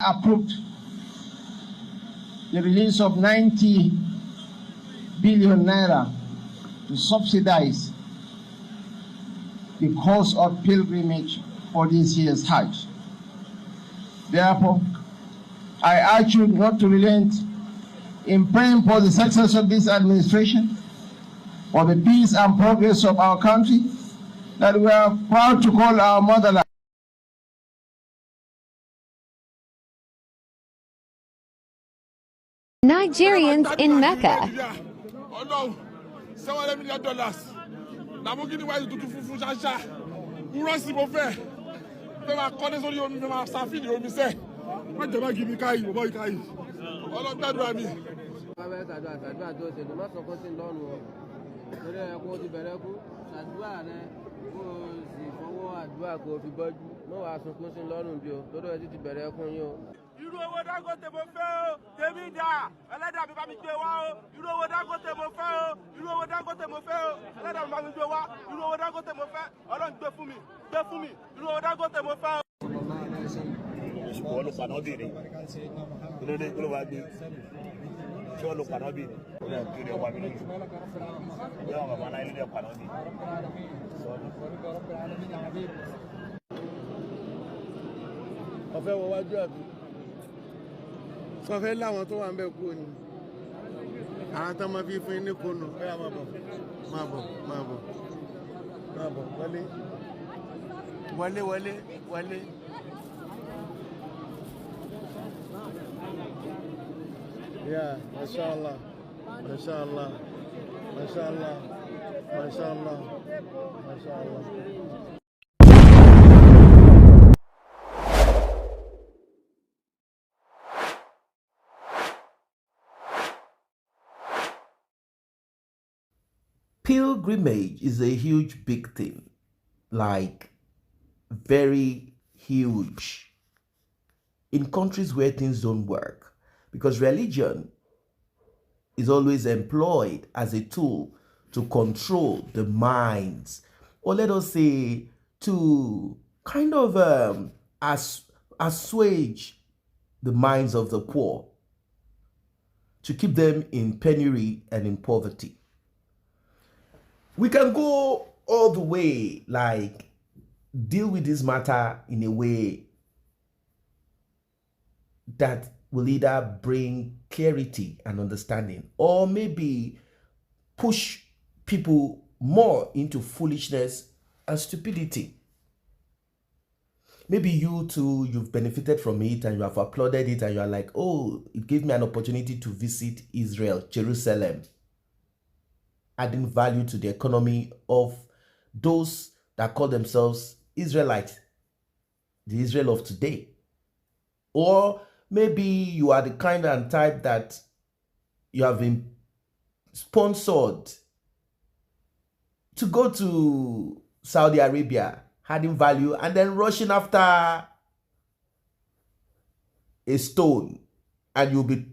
approved the release of 90 billion naira to subsidize the cost of pilgrimage for this year's Hajj. Therefore, I urge you not to relent in praying for the success of this administration, for the peace and progress of our country, that we are proud to call our motherland. Nigerians in Mecca. Irú owó Dangote mo fẹ́ o, tèmi dà, ẹlẹ́dàá mi bá mi gbé wá o. Irú owó Dangote mo fẹ́ o, irú owó Dangote mo fẹ́ o, ẹlẹ́dàá mi bá mi gbé wá. Irú owó Dangote mo fẹ́, Ọlọ́run gbé fún mi, irú owó Dangote mo fẹ́ o. Ìṣùpọ̀ olùpàdán bìnrin, olóde kí ló wá gbé? Ṣé olùpàdán bìnrin? Ó lè kiri ọwọ́ mi lójú. Bí àwọn bàbá náà ilé pàdán bìnrin. Ọ̀fẹ́ wọ wájú àbí? Sọfẹ́ láwọn tó wà ń bẹ̀ kú ni. Àwọn tó máa fi fún ní kónú. Bẹ́ẹ̀ máa bọ̀, máa bọ̀, máa bọ̀, máa bọ̀, wọlé. Wọlé, wọlé, wọlé. Yeah, mashallah, mashallah, mashallah, mashallah, mashallah. Pilgrimage is a huge big thing, like very huge in countries where things don't work, because religion is always employed as a tool to control the minds, or let us say to kind of assuage the minds of the poor, to keep them in penury and in poverty. We can go all the way, like deal with this matter in a way that will either bring clarity and understanding, or maybe push people more into foolishness and stupidity. Maybe you too, you've benefited from it and you have applauded it and you are like, oh, it gave me an opportunity to visit Israel, Jerusalem, adding value to the economy of those that call themselves Israelites, the Israel of today. Or maybe you are the kind and type that you have been sponsored to go to Saudi Arabia, adding value, and then rushing after a stone, and you'll be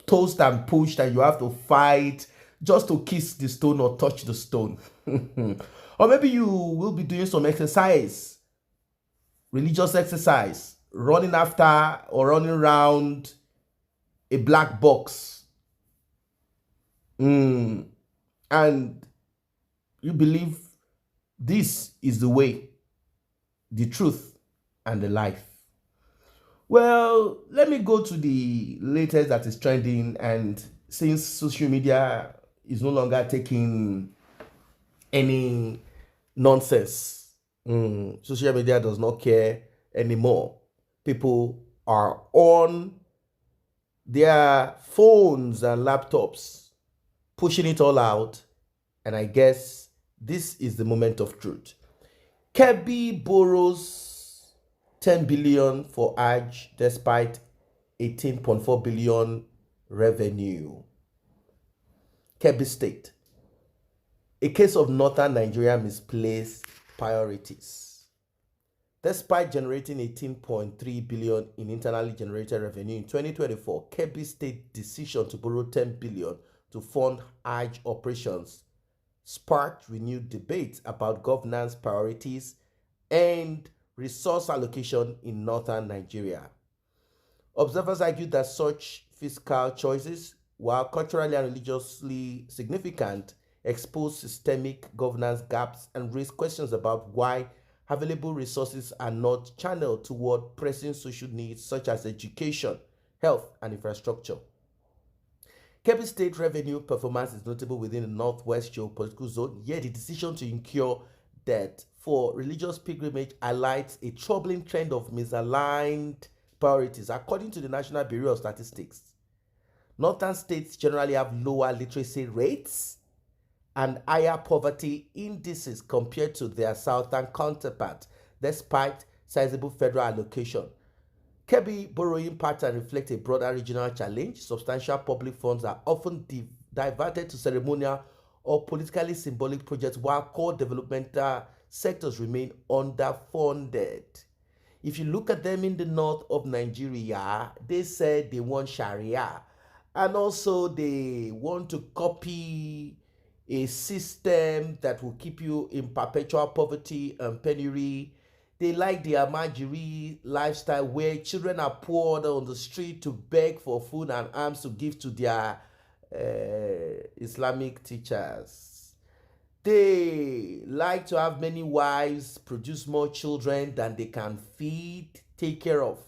tossed and pushed and you have to fight just to kiss the stone or touch the stone. Or maybe you will be doing some exercise, religious exercise, running after or running around a black box. And you believe this is the way, the truth, and the life. Well, let me go to the latest that is trending, and since social media is no longer taking any nonsense, social media does not care anymore. People are on their phones and laptops, pushing it all out, and I guess this is the moment of truth. Kebbi borrows 10 billion for Hajj despite 18.4 billion revenue. Kebbi State, a case of northern Nigeria misplaced priorities. Despite generating 18.3 billion in internally generated revenue in 2024, Kebbi State decision to borrow 10 billion to fund Hajj operations sparked renewed debate about governance priorities and resource allocation in northern Nigeria. Observers argue that such fiscal choices, while culturally and religiously significant, expose systemic governance gaps and raise questions about why available resources are not channeled toward pressing social needs such as education, health, and infrastructure. Kebbi State revenue performance is notable within the Northwest geopolitical zone, yet the decision to incur debt for religious pilgrimage highlights a troubling trend of misaligned priorities. According to the National Bureau of Statistics, northern states generally have lower literacy rates and higher poverty indices compared to their southern counterparts, despite sizable federal allocation. Kebbi borrowing pattern reflects a broader regional challenge. Substantial public funds are often diverted to ceremonial or politically symbolic projects, while core developmental sectors remain underfunded. If you look at them in the north of Nigeria, they said they want Sharia, and also they want to copy a system that will keep you in perpetual poverty and penury. They like the Amajiri lifestyle where children are poured on the street to beg for food and arms to give to their Islamic teachers. They like to have many wives, produce more children than they can feed, take care of.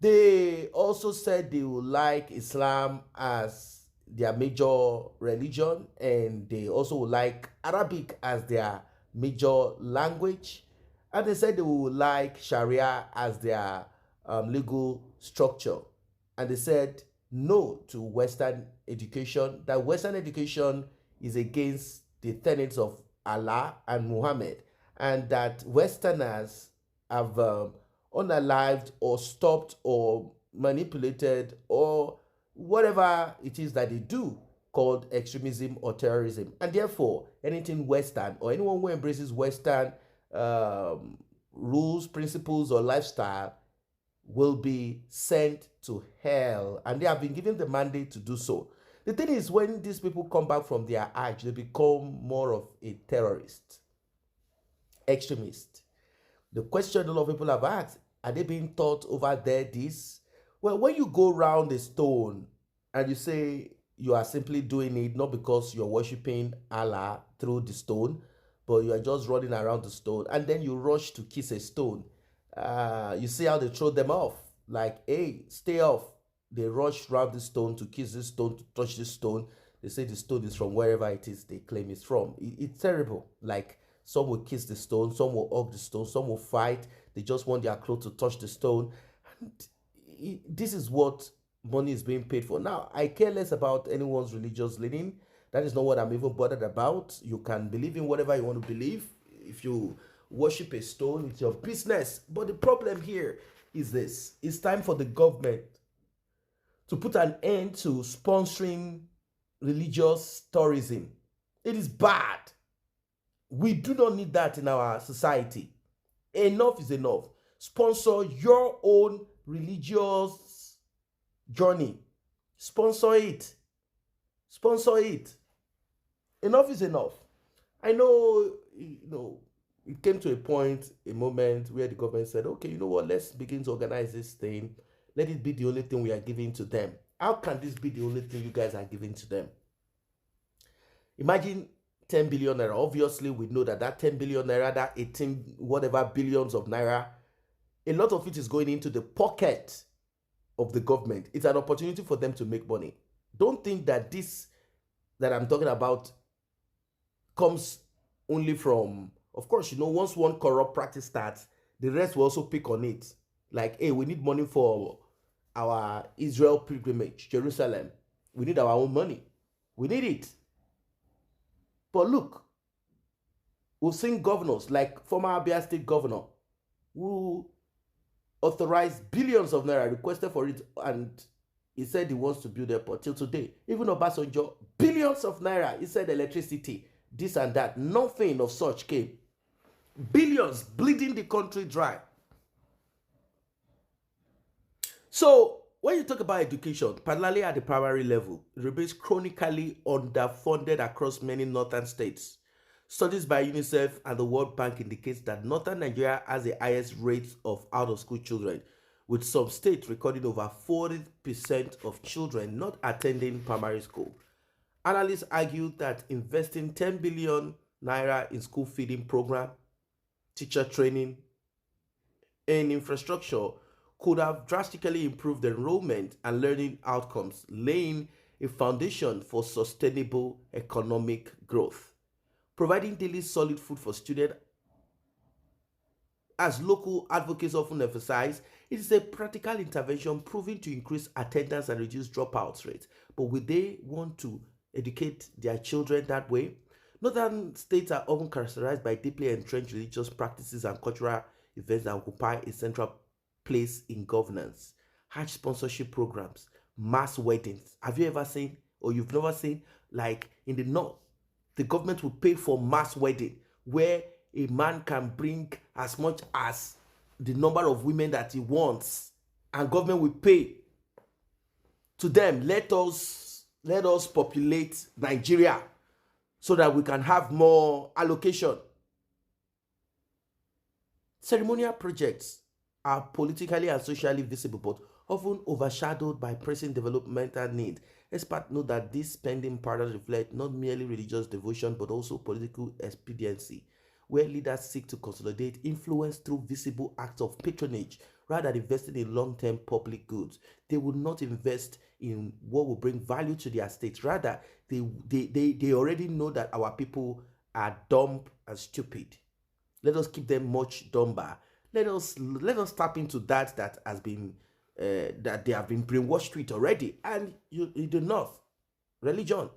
They also said they would like Islam as their major religion, and they also would like Arabic as their major language. And they said they would like Sharia as their legal structure. And they said no to Western education, that Western education is against the tenets of Allah and Muhammad, and that Westerners have unalived or stopped or manipulated or whatever it is that they do called extremism or terrorism. And therefore, anything Western or anyone who embraces Western rules, principles, or lifestyle will be sent to hell. And they have been given the mandate to do so. The thing is, when these people come back from their Hajj, they become more of a terrorist, extremist. The question a lot of people have asked, are they being taught over there this? Well, when you go round a stone and you say you are simply doing it not because you're worshiping Allah through the stone, but you are just running around the stone, and then you rush to kiss a stone, you see how they throw them off, like, hey, stay off. They rush around the stone to kiss this stone, to touch this stone. They say the stone is from wherever it is they claim it's from. It's terrible. Like, some will kiss the stone, some will hug the stone, some will fight. They just want their clothes to touch the stone. And this is what money is being paid for. Now, I care less about anyone's religious leaning. That is not what I'm even bothered about. You can believe in whatever you want to believe. If you worship a stone, it's your business. But the problem here is this. It's time for the government to put an end to sponsoring religious tourism. It is bad. We do not need that in our society. Enough is enough. Sponsor your own religious journey. Sponsor it. Sponsor it. Enough is enough. I know, it came to a moment where the government said, okay, you know what, let's begin to organize this thing. Let it be the only thing we are giving to them. How can this be the only thing you guys are giving to them? Imagine 10 billion naira. Obviously, we know that 10 billion naira, that 18 whatever billions of naira, a lot of it is going into the pocket of the government. It's an opportunity for them to make money. Don't think that this that I'm talking about comes only from, of course, once one corrupt practice starts, the rest will also pick on it. Like, hey, we need money for our Israel pilgrimage, Jerusalem. We need our own money. We need it. But look, we've seen governors like former Abia State governor who authorized billions of naira, requested for it, and he said he wants to build airport. Till today, even Obasanjo, billions of naira, he said electricity, this and that. Nothing of such came. Billions bleeding the country dry. So when you talk about education, particularly at the primary level, it remains chronically underfunded across many northern states. Studies by UNICEF and the World Bank indicates that northern Nigeria has the highest rates of out-of-school children, with some states recording over 40% of children not attending primary school. Analysts argue that investing 10 billion naira in school feeding program, teacher training, and infrastructure could have drastically improved enrollment and learning outcomes, laying a foundation for sustainable economic growth. Providing daily solid food for students, as local advocates often emphasize, it is a practical intervention proven to increase attendance and reduce dropouts rates. But would they want to educate their children that way? Northern states are often characterized by deeply entrenched religious practices and cultural events that occupy a central place in governance. Hajj sponsorship programs, mass weddings. Have you ever seen, or you've never seen, like in the north, the government will pay for mass wedding where a man can bring as much as the number of women that he wants, and government will pay to them. Let us populate Nigeria so that we can have more allocation. Ceremonial projects are politically and socially visible, but often overshadowed by pressing developmental needs. Experts note that these spending patterns reflect not merely religious devotion, but also political expediency, where leaders seek to consolidate influence through visible acts of patronage rather than investing in long-term public goods. They will not invest in what will bring value to their states. Rather, they already know that our people are dumb and stupid. Let us keep them much dumber. Let us tap into that has been that they have been brainwashed with already. And in the north, religion.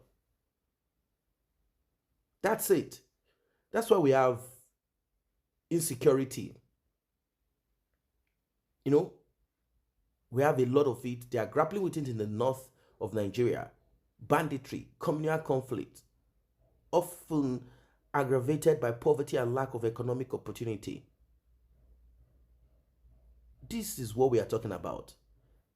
That's it. That's why we have insecurity. You know, we have a lot of it. They are grappling with it in the north of Nigeria. Banditry, communal conflict, often aggravated by poverty and lack of economic opportunity. This is what we are talking about.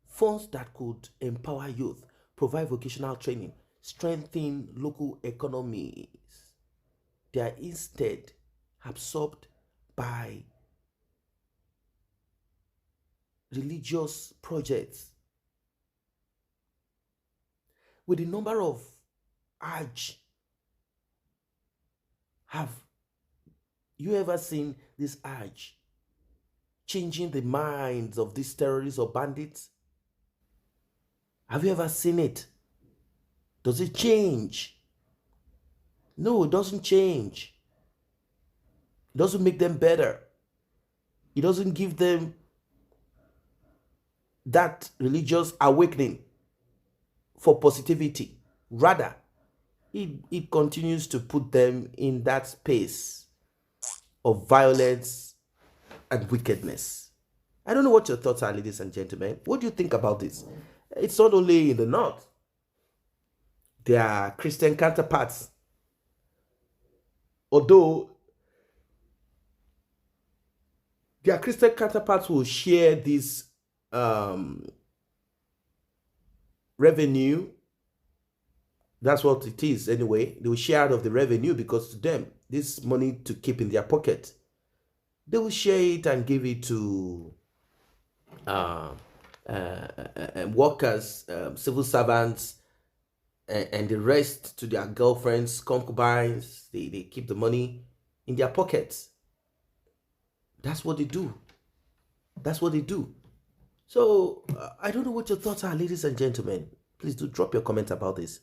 Funds that could empower youth, provide vocational training, strengthen local economies. They are instead absorbed by religious projects. With the number of Hajj, have you ever seen this Hajj changing the minds of these terrorists or bandits? Have you ever seen it? Does it change? No, it doesn't change. It doesn't make them better. It doesn't give them that religious awakening for positivity. Rather, it continues to put them in that space of violence and wickedness. I don't know what your thoughts are, ladies and gentlemen. What do you think about this? It's not only in the north. There are Christian counterparts. Although their Christian counterparts will share this revenue. That's what it is anyway. They will share out of the revenue because to them, this money to keep in their pocket. They will share it and give it to workers, civil servants, and the rest to their girlfriends, concubines. They keep the money in their pockets. That's what they do. That's what they do. So I don't know what your thoughts are, ladies and gentlemen. Please do drop your comments about this.